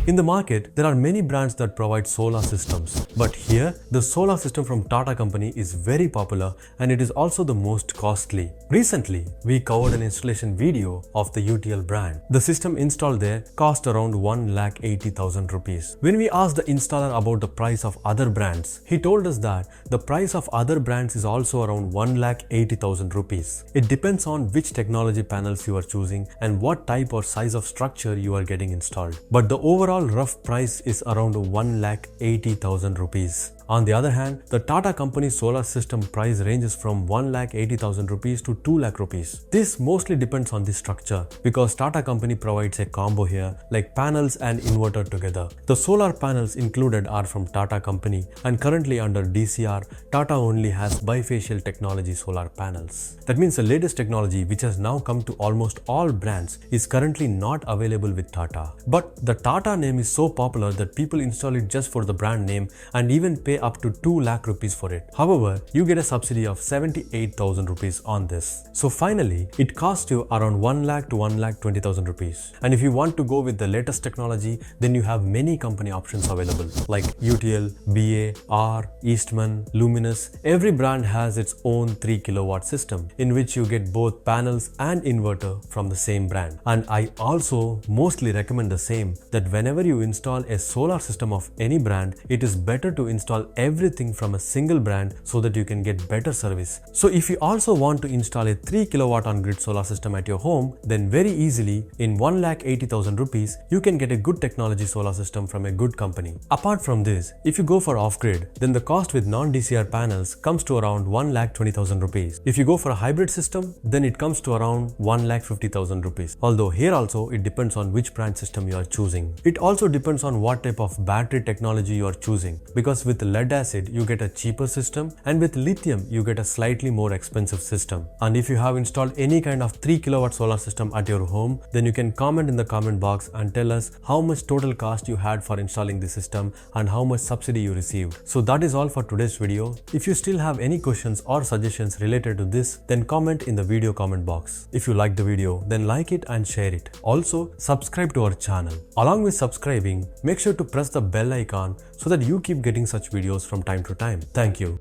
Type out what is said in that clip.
In the market, there are many brands that provide solar systems. But here, the solar system from Tata company is very popular and it is also the most costly. Recently, we covered an installation video of the UTL brand. The system installed there cost around 1,80,000 rupees. When we asked the installer about the price of other brands, he told us that the price of other brands is also around 1,80,000 rupees. It depends on which technology panels you are choosing and what type or size of structure you are getting installed. But the overall rough price is around 1,80,000 rupees. On the other hand, the Tata company solar system price ranges from 1,80,000 rupees to 2 lakh rupees. This mostly depends on the structure because Tata company provides a combo here like panels and inverter together. The solar panels included are from Tata company and currently under DCR, Tata only has bifacial technology solar panels. That means the latest technology which has now come to almost all brands is currently not available with Tata. But the Tata name is so popular that people install it just for the brand name and even pay up to 2 lakh rupees for it. However, you get a subsidy of 78,000 rupees on this. So finally, it costs you around 1 lakh to 1,20,000 rupees. And if you want to go with the latest technology, then you have many company options available like UTL, BA, R, Eastman, Luminous. Every brand has its own 3 kilowatt system in which you get both panels and inverter from the same brand. And I also mostly recommend the same that whenever you install a solar system of any brand, it is better to install everything from a single brand so that you can get better service. So if you also want to install a 3 kilowatt on grid solar system at your home, then very easily in 1,80,000 rupees, you can get a good technology solar system from a good company. Apart from this, if you go for off-grid, then the cost with non-DCR panels comes to around 1,20,000 rupees. If you go for a hybrid system, then it comes to around 1,50,000 rupees. Although here also it depends on which brand system you are choosing. It also depends on what type of battery technology you are choosing because with lead acid you get a cheaper system and with lithium you get a slightly more expensive system. And if you have installed any kind of 3 kilowatt solar system at your home, then you can comment in the comment box and tell us how much total cost you had for installing the system and how much subsidy you received. So that is all for today's video. If you still have any questions or suggestions related to this, then comment in the video comment box. If you like the video, then like it and share it. Also, subscribe to our channel. Along with subscribing, make sure to press the bell icon so that you keep getting such videos from time to time. Thank you.